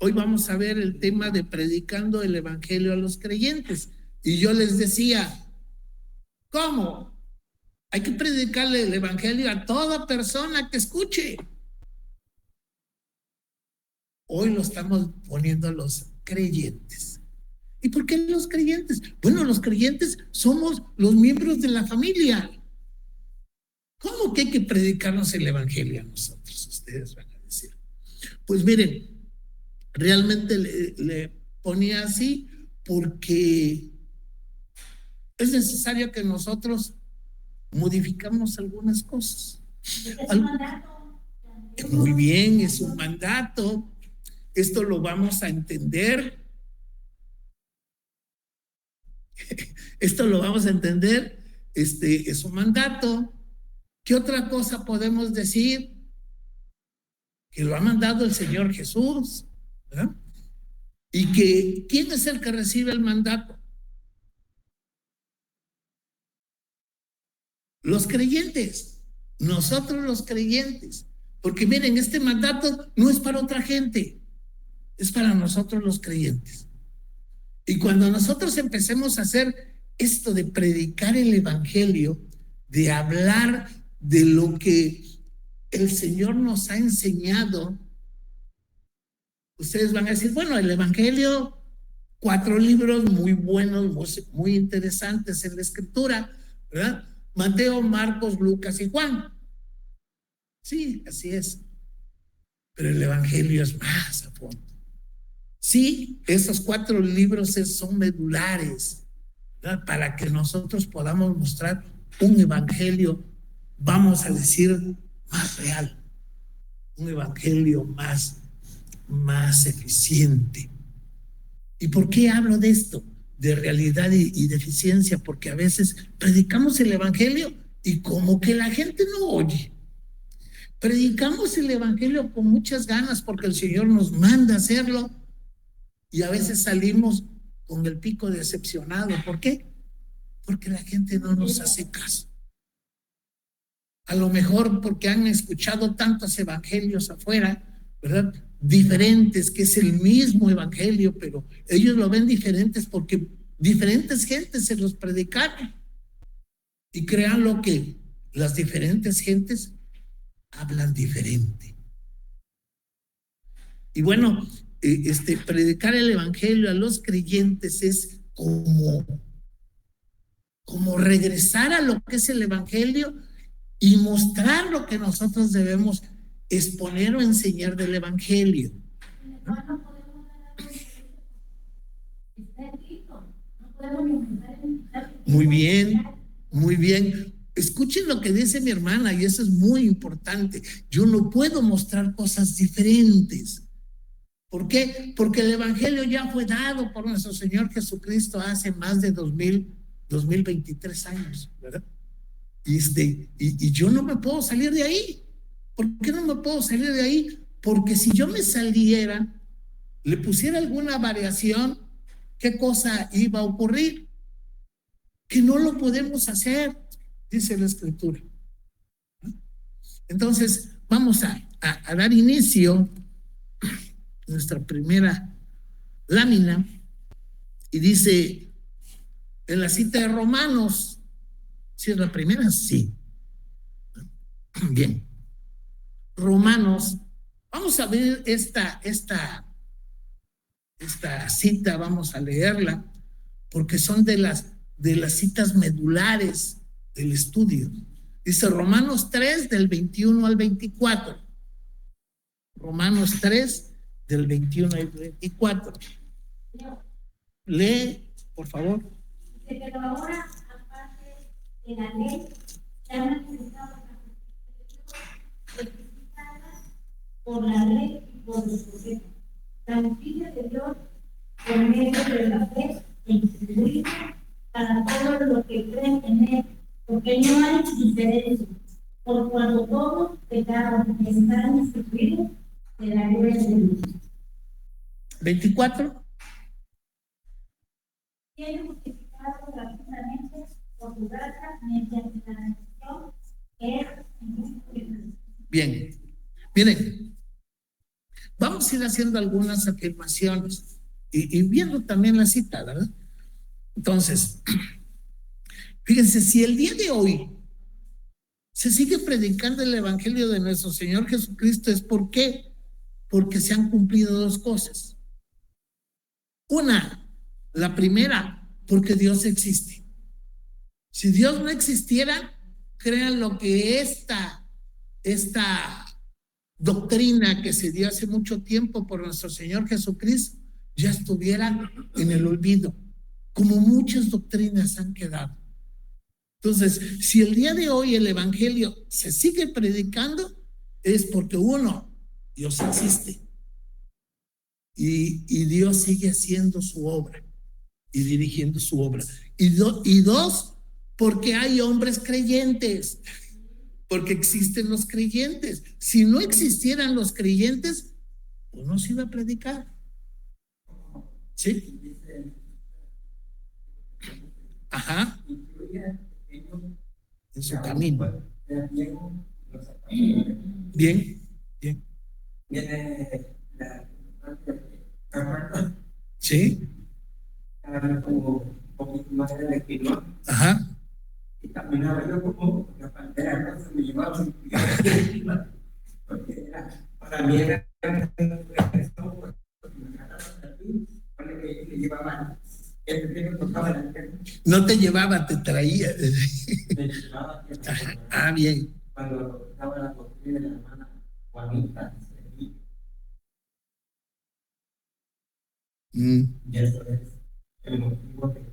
hoy vamos a ver el tema de predicando el evangelio a los creyentes. Y yo les decía, ¿cómo? Hay que predicarle el evangelio a toda persona que escuche. Hoy lo estamos poniendo a los creyentes. ¿Y por qué los creyentes? Bueno, los creyentes somos los miembros de la familia. ¿Cómo que hay que predicarnos el evangelio a nosotros? Ustedes van a decir. Pues miren, realmente le ponía así porque es necesario que nosotros modificamos algunas cosas. Muy bien, es un mandato. Esto lo vamos a entender. Esto lo vamos a entender. Es un mandato. ¿Qué otra cosa podemos decir? Que lo ha mandado el Señor Jesús, ¿verdad? Y que, ¿quién es el que recibe el mandato? Los creyentes, nosotros los creyentes. Porque miren, este mandato no es para otra gente, es para nosotros los creyentes. Y cuando nosotros empecemos a hacer esto de predicar el evangelio, de hablar de lo que el Señor nos ha enseñado, ustedes van a decir, bueno, el evangelio, 4 libros muy buenos, muy interesantes en la escritura, ¿verdad? Mateo, Marcos, Lucas y Juan. Sí, así es. Pero el evangelio es más a fondo. Sí, esos 4 libros son medulares, ¿verdad? Para que nosotros podamos mostrar un evangelio, vamos a decir, más real, un evangelio más eficiente. ¿Y por qué hablo de esto? De realidad y de eficiencia, porque a veces predicamos el evangelio y como que la gente no oye. Predicamos el evangelio con muchas ganas porque el Señor nos manda a hacerlo y a veces salimos con el pico decepcionado. ¿Por qué? Porque la gente no nos hace caso. A lo mejor porque han escuchado tantos evangelios afuera, ¿verdad? Diferentes, que es el mismo evangelio, pero ellos lo ven diferentes porque diferentes gentes se los predicaron. Y créanlo que las diferentes gentes hablan diferente. Y bueno, predicar el evangelio a los creyentes es como regresar a lo que es el evangelio y mostrar lo que nosotros debemos exponer o enseñar del evangelio. Muy bien, muy bien. Escuchen lo que dice mi hermana y eso es muy importante. Yo no puedo mostrar cosas diferentes. ¿Por qué? Porque el evangelio ya fue dado por nuestro Señor Jesucristo hace más de 2023 años, ¿verdad? Y yo no me puedo salir de ahí. ¿Por qué no me puedo salir de ahí? Porque si yo me saliera, le pusiera alguna variación, ¿qué cosa iba a ocurrir? Que no lo podemos hacer, dice la Escritura. Entonces, vamos a dar inicio a nuestra primera lámina y dice en la cita de Romanos, ¿sí es la primera? Sí. Bien. Romanos, vamos a ver esta cita, vamos a leerla, porque son de las citas medulares del estudio. Dice Romanos 3, del 21 al 24. Romanos 3, del 21 al 24. Lee, por favor. Dice, pero ahora, aparte de la ley, se han manifestado las por la ley y por los profetas. La justicia de Dios por medio de la fe en Jesucristo para todos los que creen en Él, porque no hay diferencia, por cuando todos pecaron y están instituidos de la gloria de Dios. 24. Tiene justificado gratuitamente por su gracia mediante la redención que es en Cristo Jesús. Bien, miren, Vamos a ir haciendo algunas afirmaciones y viendo también la cita, ¿verdad? Entonces, fíjense, si el día de hoy se sigue predicando el evangelio de nuestro Señor Jesucristo, ¿es por qué? Porque se han cumplido dos cosas. Una, la primera, porque Dios existe. Si Dios no existiera, crean lo que esta doctrina que se dio hace mucho tiempo por nuestro Señor Jesucristo ya estuviera en el olvido, como muchas doctrinas han quedado. Entonces, si el día de hoy el evangelio se sigue predicando, es porque uno, Dios existe y Dios sigue haciendo su obra y dirigiendo su obra. Y dos, porque hay hombres creyentes, porque existen los creyentes. Si no existieran los creyentes, pues no se iba a predicar. ¿Sí? Ajá. En su camino. Bien, bien. Sí. Como un poquito más de equilibrio. Ajá. Y caminaba yo como la pantera, ¿no? Se me llevaba porque era, para mí era no te llevaba, te traía. me llevaba Ah, bien. cuando estaba la doctrina de la hermana Juanita. Ya eso es el motivo de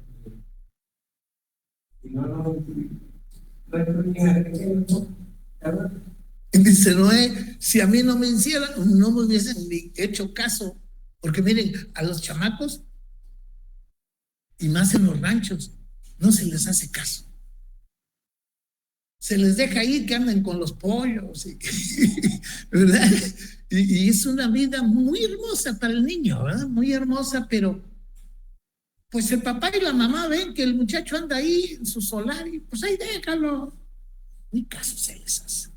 dice Noé, si a mí no me hicieran, no me hubiesen ni hecho caso, porque miren, a los chamacos y más en los ranchos no se les hace caso, se les deja ir que anden con los pollos, ¿verdad? Y es una vida muy hermosa para el niño, ¿verdad? Muy hermosa, pero pues el papá y la mamá ven que el muchacho anda ahí en su solar y pues ahí déjalo, ni caso se les hace.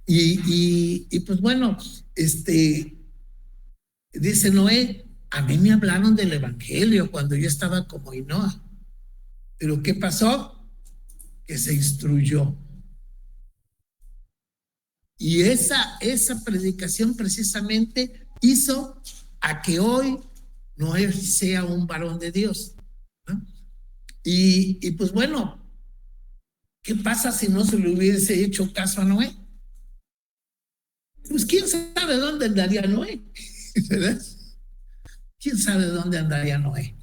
Y pues bueno, dice Noé, a mí me hablaron del evangelio cuando yo estaba como Hinoa, pero ¿qué pasó? Que se instruyó. Y esa predicación precisamente hizo a que hoy Noé sea un varón de Dios, ¿no? Y pues bueno, ¿qué pasa si no se le hubiese hecho caso a Noé? Pues quién sabe dónde andaría Noé, ¿verdad? Quién sabe dónde andaría Noé.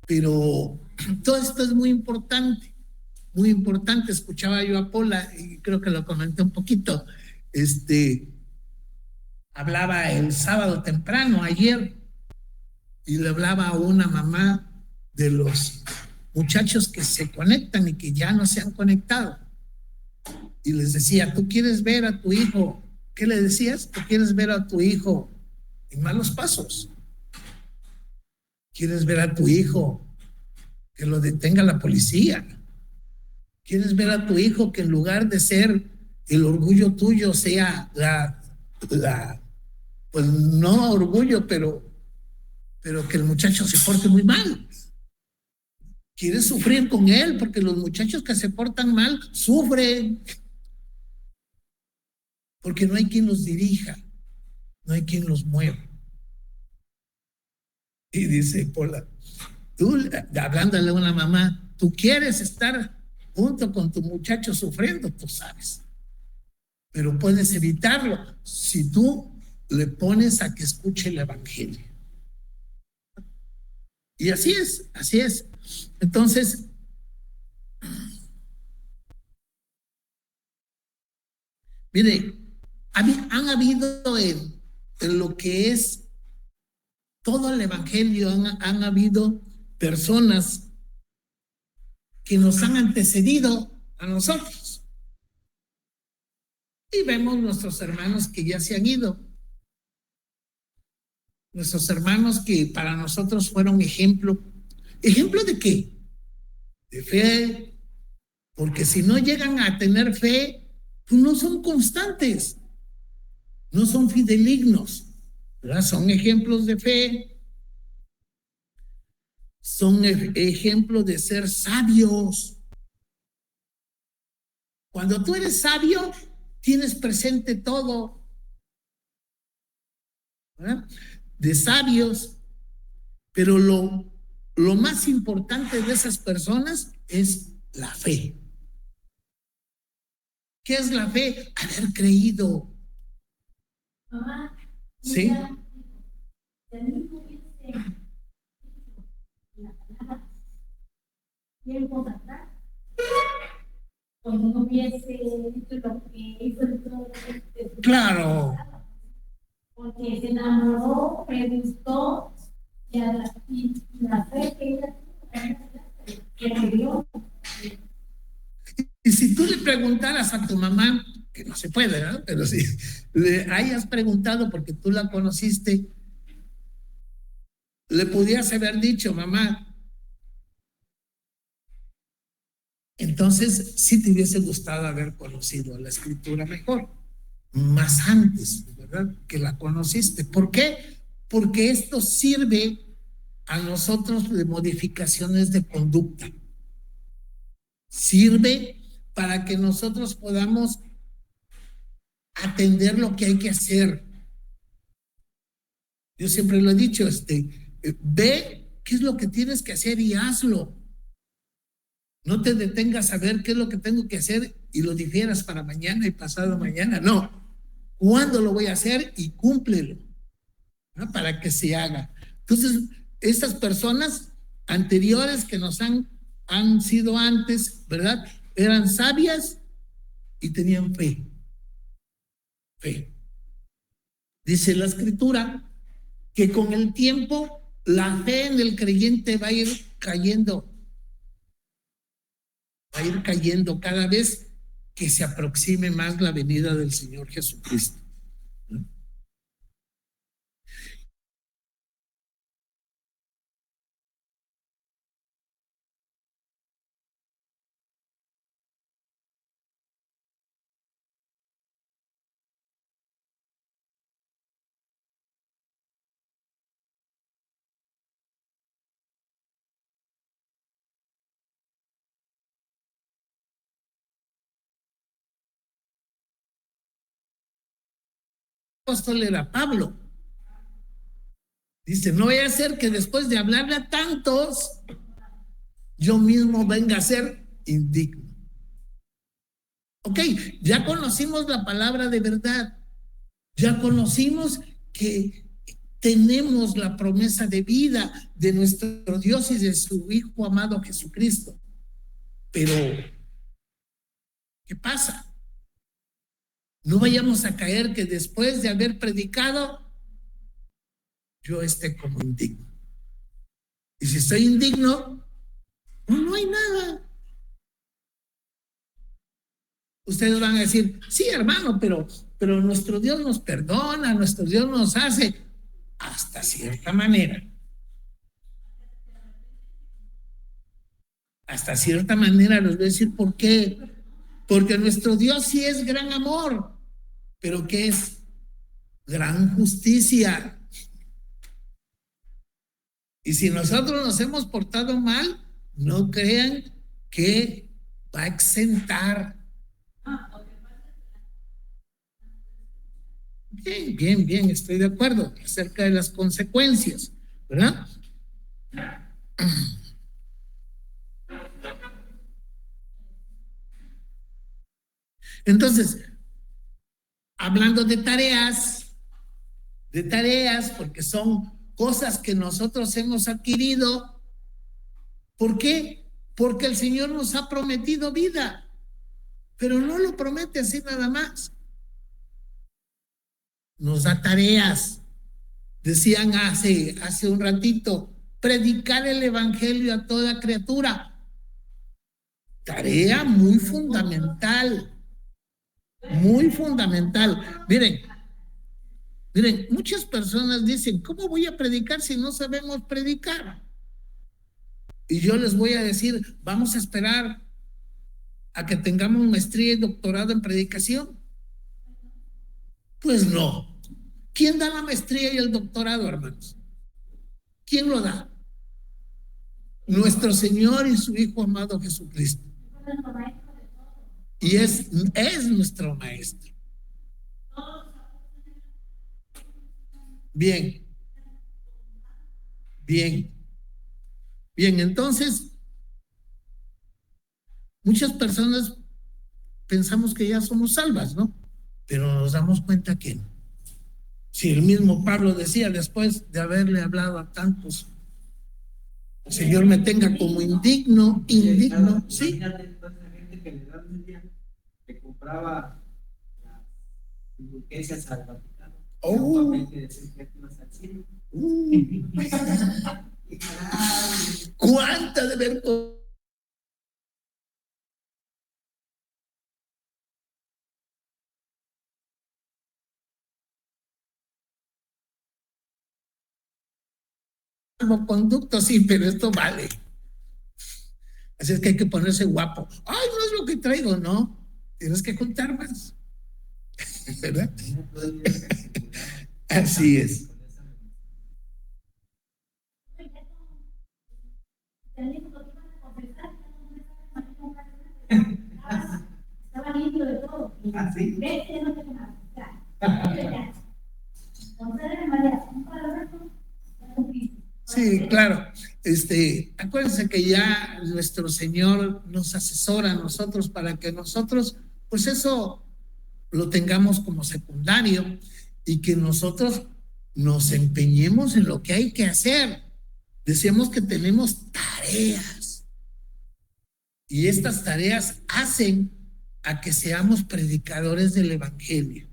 Pero todo esto es muy importante, muy importante. Escuchaba yo a Paula y creo que lo comenté un poquito. Hablaba el sábado temprano, ayer, y le hablaba a una mamá de los muchachos que se conectan y que ya no se han conectado. Y les decía, ¿tú quieres ver a tu hijo? ¿Qué le decías? ¿Tú quieres ver a tu hijo en malos pasos? ¿Quieres ver a tu hijo que lo detenga la policía? ¿Quieres ver a tu hijo que en lugar de ser el orgullo tuyo sea pues no orgullo, pero que el muchacho se porte muy mal? ¿Quieres sufrir con él? Porque los muchachos que se portan mal sufren. Porque no hay quien los dirija, no hay quien los mueva. Y dice Paula, tú, hablándole a una mamá, tú quieres estar junto con tu muchacho sufriendo, tú sabes, pero puedes evitarlo si tú le pones a que escuche el evangelio. Y así es, así es. Entonces, mire, han habido en lo que es todo el evangelio, han habido personas que nos han antecedido a nosotros. Y vemos nuestros hermanos que ya se han ido. Nuestros hermanos que para nosotros fueron ejemplo. ¿Ejemplo de qué? De fe. Porque si no llegan a tener fe, pues no son constantes. no son fidelignos, ¿verdad? Son ejemplos de fe, son ejemplos de ser sabios. Cuando tú eres sabio, tienes presente todo, ¿verdad? De sabios, pero lo más importante de esas personas es la fe. ¿Qué es la fe? Haber creído. Mamá, ¿Sí? Tiempos atrás, cuando no hubiese hecho lo que hizo el otro, Claro. porque se enamoró, me gustó, y la fe que ella que me dio. Y si tú le preguntaras a tu mamá, que no se puede, ¿verdad? Pero si le hayas preguntado porque tú la conociste, le pudieras haber dicho, mamá, entonces sí te hubiese gustado haber conocido la escritura mejor, más antes, ¿verdad? Que la conociste. ¿Por qué? Porque esto sirve a nosotros de modificaciones de conducta. Sirve para que nosotros podamos atender lo que hay que hacer. Yo siempre lo he dicho, ve qué es lo que tienes que hacer y hazlo. No te detengas a ver qué es lo que tengo que hacer y lo difieras para mañana y pasado mañana. No, ¿cuándo lo voy a hacer? Y cúmplelo, ¿no? Para que se haga. Entonces, estas personas anteriores que nos han sido antes, ¿verdad? Eran sabias y tenían fe. Fe. Dice la escritura que con el tiempo la fe en el creyente va a ir cayendo cada vez que se aproxime más la venida del Señor Jesucristo. El apóstol era Pablo. Dice, no vaya a ser que después de hablarle a tantos, yo mismo venga a ser indigno. Ok, ya conocimos la palabra de verdad, ya conocimos que tenemos la promesa de vida de nuestro Dios y de su Hijo amado Jesucristo. Pero, ¿qué pasa? No vayamos a caer que después de haber predicado, yo esté como indigno. Y si estoy indigno, no hay nada. Ustedes van a decir, sí, hermano, pero nuestro Dios nos perdona, nuestro Dios nos hace hasta cierta manera. Hasta cierta manera les voy a decir por qué. Porque nuestro Dios sí es gran amor, pero ¿qué es? Gran justicia. Y si nosotros nos hemos portado mal, no crean que va a exentar. Bien, estoy de acuerdo acerca de las consecuencias, ¿verdad? Entonces, hablando de tareas, porque son cosas que nosotros hemos adquirido. ¿Por qué? Porque el Señor nos ha prometido vida, pero no lo promete así nada más. Nos da tareas. Decían hace un ratito, predicar el evangelio a toda criatura. Tarea muy fundamental. Muy fundamental. Miren, muchas personas dicen, ¿cómo voy a predicar si no sabemos predicar? Y yo les voy a decir, vamos a esperar a que tengamos maestría y doctorado en predicación. Pues no. ¿Quién da la maestría y el doctorado, hermanos? ¿Quién lo da? Nuestro Señor y su Hijo amado Jesucristo. Y es nuestro maestro. Bien, bien, bien. Entonces, muchas personas pensamos que ya somos salvas, ¿no? Pero nos damos cuenta que no. Si el mismo Pablo decía, después de haberle hablado a tantos, el Señor me tenga como indigno, ¿sí? Imagínate toda esa gente que le dan un día, que compraba las indulgencias al Vaticano. Oh. ¿Cuánta de ver? Conducto, sí, pero esto vale. Así es que hay que ponerse guapo. Ay, no es lo que traigo, no. Tienes que juntar más. ¿Verdad? Así es. Estaba limpio de todo. ¿Así? Sí, claro. Acuérdense que ya nuestro Señor nos asesora a nosotros para que nosotros, pues eso lo tengamos como secundario y que nosotros nos empeñemos en lo que hay que hacer. Decíamos que tenemos tareas y estas tareas hacen a que seamos predicadores del Evangelio,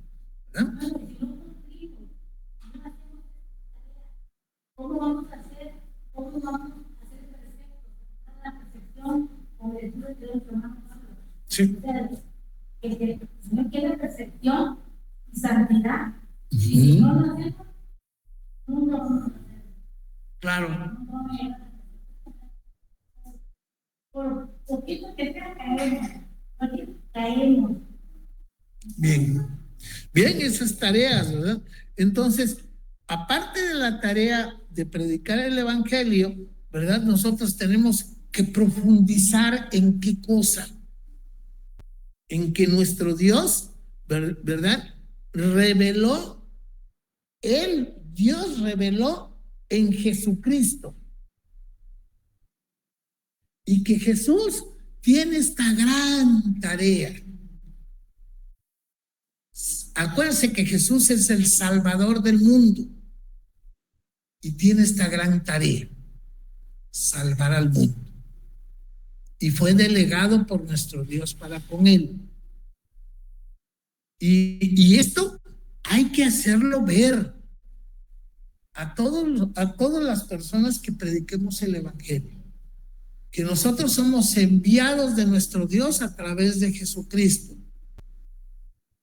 ¿verdad? ¿Cómo vamos a hacer? ¿Cómo vamos a hacer la percepción o lectura de los hermanos? Sí. El Señor quiere percepción y santidad. Si no lo hacemos, nunca vamos a hacer. Claro. Por poquito que sea, caemos. Bien. Bien, esas tareas, ¿verdad? Entonces, aparte de la tarea de predicar el Evangelio, ¿verdad? Nosotros tenemos que profundizar en qué cosa. En que nuestro Dios, ¿verdad? Dios reveló en Jesucristo. Y que Jesús tiene esta gran tarea. Acuérdense que Jesús es el Salvador del mundo y tiene esta gran tarea, salvar al mundo. Y fue delegado por nuestro Dios para con él. Y esto hay que hacerlo ver a todas las personas que prediquemos el Evangelio, que nosotros somos enviados de nuestro Dios a través de Jesucristo.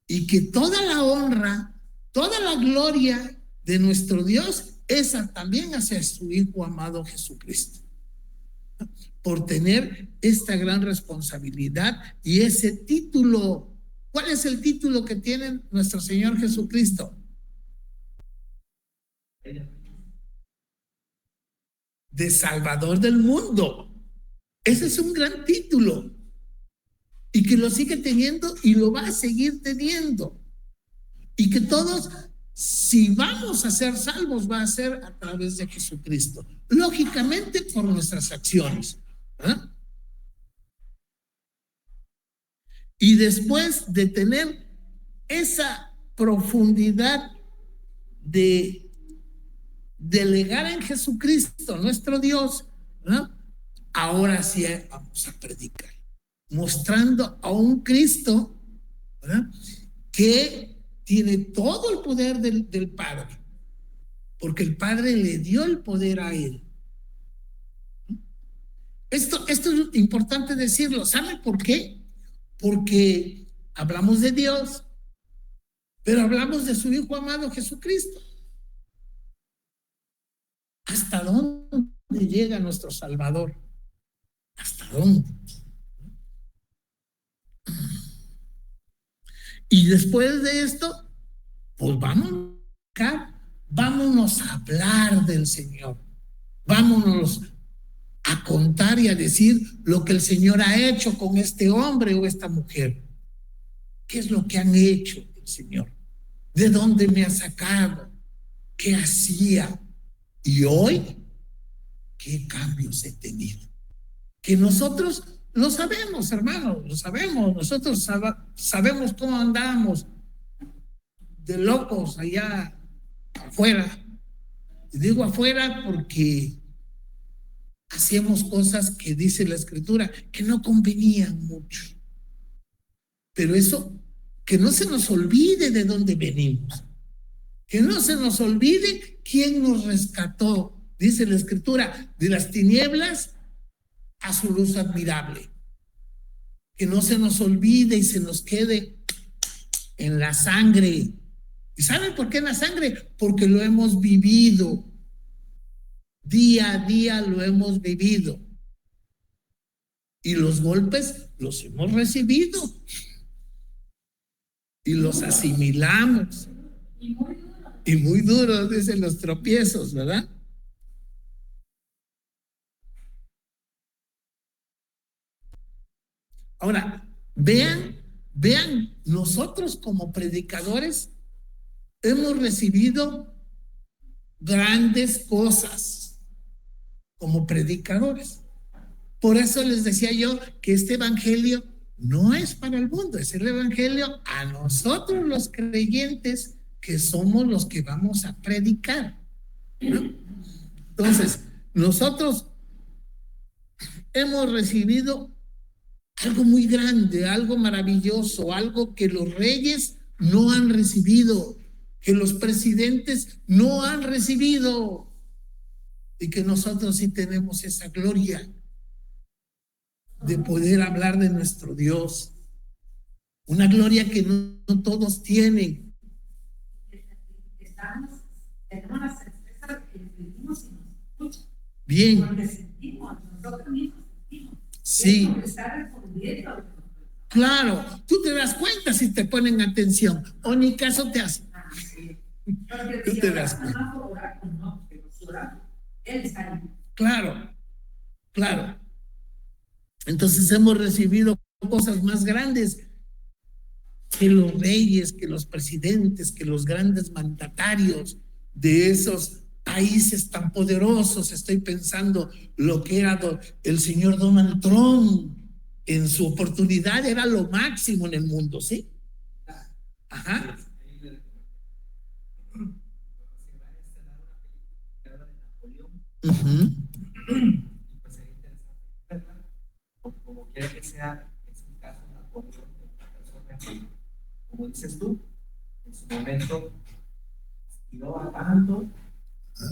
Y que toda la honra, toda la gloria de nuestro Dios es también hacia su Hijo amado Jesucristo, por tener esta gran responsabilidad y ese título. ¿Cuál es el título que tiene nuestro Señor Jesucristo? De Salvador del mundo. Ese es un gran título. Y que lo sigue teniendo y lo va a seguir teniendo. Y que todos, si vamos a ser salvos, va a ser a través de Jesucristo. Lógicamente por nuestras acciones. ¿Ah? Y después de tener esa profundidad de delegar en Jesucristo, nuestro Dios, ¿no? Ahora sí vamos a predicar, mostrando a un Cristo, ¿verdad?, que tiene todo el poder del Padre, porque el Padre le dio el poder a él. Esto es importante decirlo. ¿Saben por qué? Porque hablamos de Dios, pero hablamos de su Hijo amado Jesucristo. ¿Hasta dónde llega nuestro Salvador? ¿Hasta dónde? Y después de esto, pues vámonos a hablar del Señor, vámonos a contar y a decir lo que el Señor ha hecho con este hombre o esta mujer. ¿Qué es lo que han hecho el Señor? ¿De dónde me ha sacado? ¿Qué hacía? Y hoy, ¿qué cambios he tenido? Que nosotros lo sabemos, hermanos, lo sabemos. Nosotros sabemos cómo andamos de locos allá afuera. Y digo afuera porque hacíamos cosas que dice la Escritura que no convenían mucho. Pero eso, que no se nos olvide de dónde venimos, que no se nos olvide quién nos rescató. Dice la Escritura, de las tinieblas a su luz admirable. Que no se nos olvide y se nos quede en la sangre. ¿Y saben por qué en la sangre? Porque lo hemos vivido. Día a día lo hemos vivido. Y los golpes los hemos recibido. Y los asimilamos. Y muy duros, dicen los tropiezos, ¿verdad? Ahora, vean, nosotros como predicadores hemos recibido grandes cosas como predicadores. Por eso les decía yo que este evangelio no es para el mundo, es el evangelio a nosotros los creyentes que somos los que vamos a predicar, ¿no? Entonces, nosotros hemos recibido algo muy grande, algo maravilloso, algo que los reyes no han recibido, que los presidentes no han recibido, y que nosotros sí tenemos esa gloria de poder hablar de nuestro Dios, una gloria que no todos tienen. Tenemos las certezas que sentimos y nos escuchan. Bien. Porque sentimos, nosotros mismos sentimos. Sí. Está respondiendo. Claro, tú te das cuenta si te ponen atención o ni caso te hacen. Tú te das cuenta. Claro, claro. Entonces hemos recibido cosas más grandes que los reyes, que los presidentes, que los grandes mandatarios de esos países tan poderosos. Estoy pensando lo que era el señor Donald Trump. En su oportunidad era lo máximo en el mundo, ¿sí? Ajá. Como quiera que sea, es un caso de Napoleón, de una persona que, como dices tú, en su momento inspiró a tanto,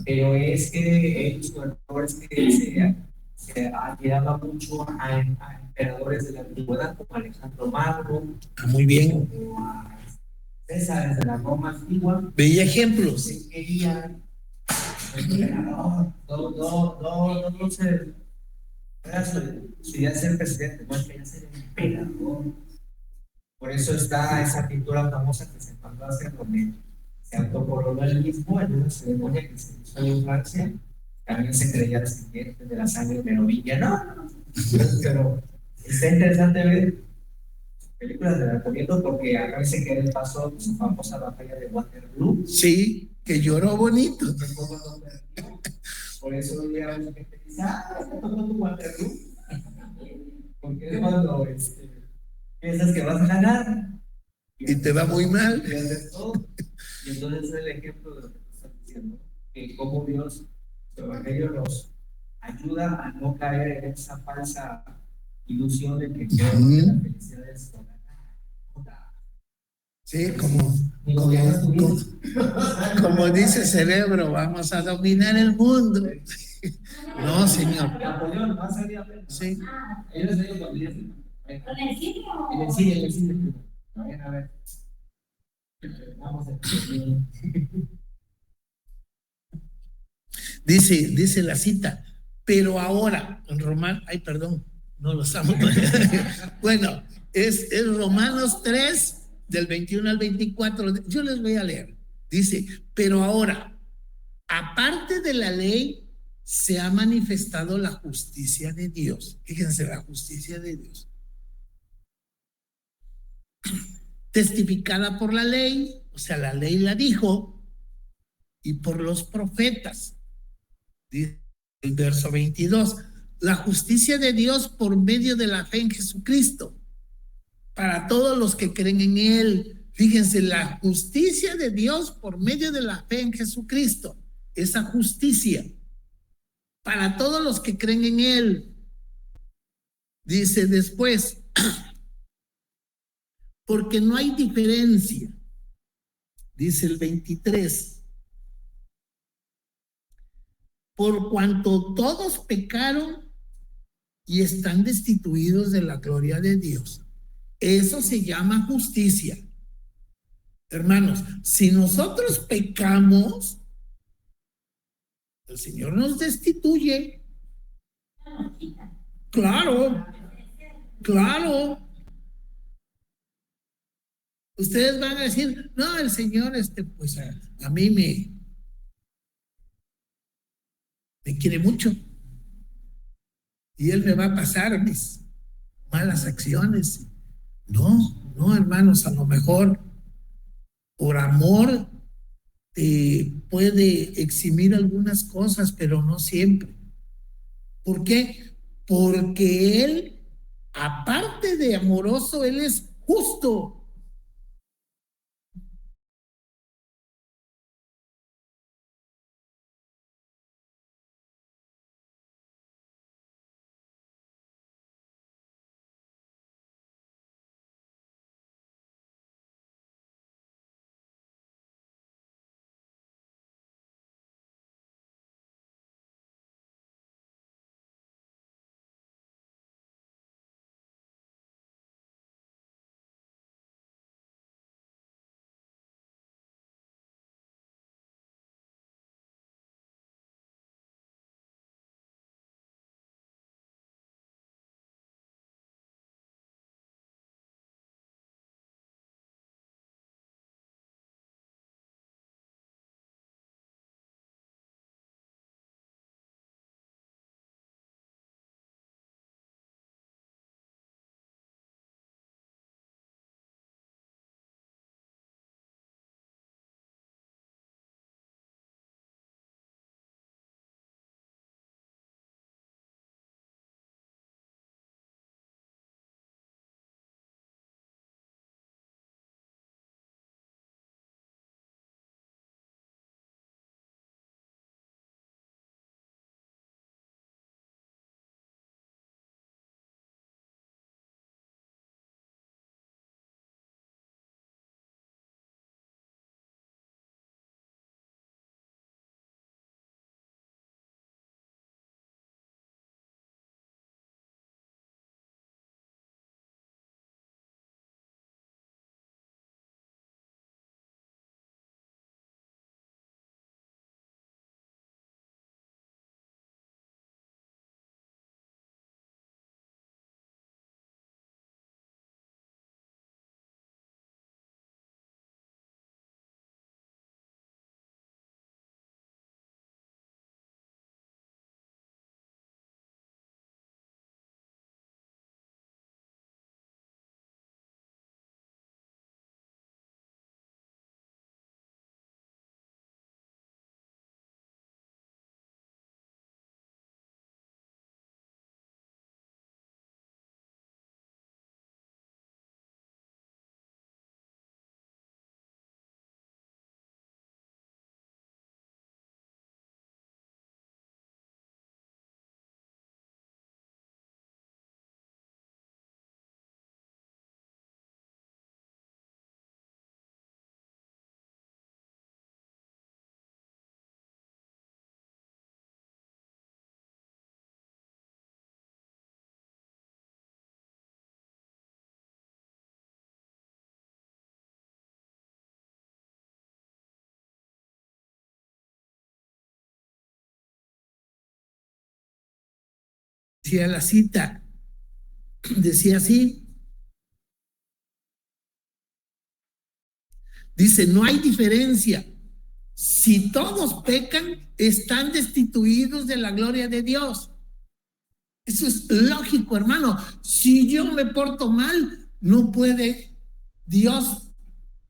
pero es que ellos gobernadores que se admiraba mucho a emperadores de la antigüedad, como Alejandro Magno, muy bien, como a César de la Roma antigua. Veía ejemplos. Se querían emperador, no se quería ser presidente, no quería ser emperador. Por eso está esa pintura famosa que se mandó a hacer donde se autocoronó él mismo en una ceremonia que se hizo en Francia. También se creía descendiente de la sangre merovingia, ¿no? Pero está interesante ver películas de Napoleón porque acá se queda el paso de su famosa batalla de Waterloo. Sí, que lloró bonito. Por eso hoy día mucha gente dice, ¿te tocó tu Waterloo? Porque es cuando piensas que vas a ganar y te va muy mal. Y entonces es el ejemplo de lo que tú estás diciendo, que como Dios, su evangelio nos ayuda a no caer en esa falsa ilusión de que la felicidad es sí, como dice Cerebro, vamos a dominar el mundo. No, señor. Napoleón, no sería sí. Ellos se cuando dicen. ¿Con el cine o? En el cine. A ver. Vamos a ver. Dice la cita, pero ahora, en Romano, ay, perdón, no lo estamos. Bueno, es Romanos 3, del 21 al 24. Yo les voy a leer. Dice, pero ahora, aparte de la ley, se ha manifestado la justicia de Dios. Fíjense, la justicia de Dios. Testificada por la ley, o sea, la ley la dijo, y por los profetas. Dice el verso 22, la justicia de Dios por medio de la fe en Jesucristo, para todos los que creen en Él. Fíjense, la justicia de Dios por medio de la fe en Jesucristo, esa justicia, para todos los que creen en Él. Dice después, porque no hay diferencia, dice el 23, por cuanto todos pecaron y están destituidos de la gloria de Dios. Eso se llama justicia. Hermanos, si nosotros pecamos, el Señor nos destituye. Claro, claro. Ustedes van a decir, no, el Señor, pues a mí me quiere mucho. Y Él me va a pasar mis malas acciones. No, no, hermanos, a lo mejor por amor puede eximir algunas cosas, pero no siempre. ¿Por qué? Porque Él, aparte de amoroso, Él es justo. Decía la cita, decía así, dice, no hay diferencia, Si todos pecan, están destituidos de la gloria de Dios. Eso es lógico, hermano. Si yo me porto mal, no puede Dios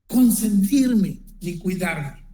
consentirme ni cuidarme.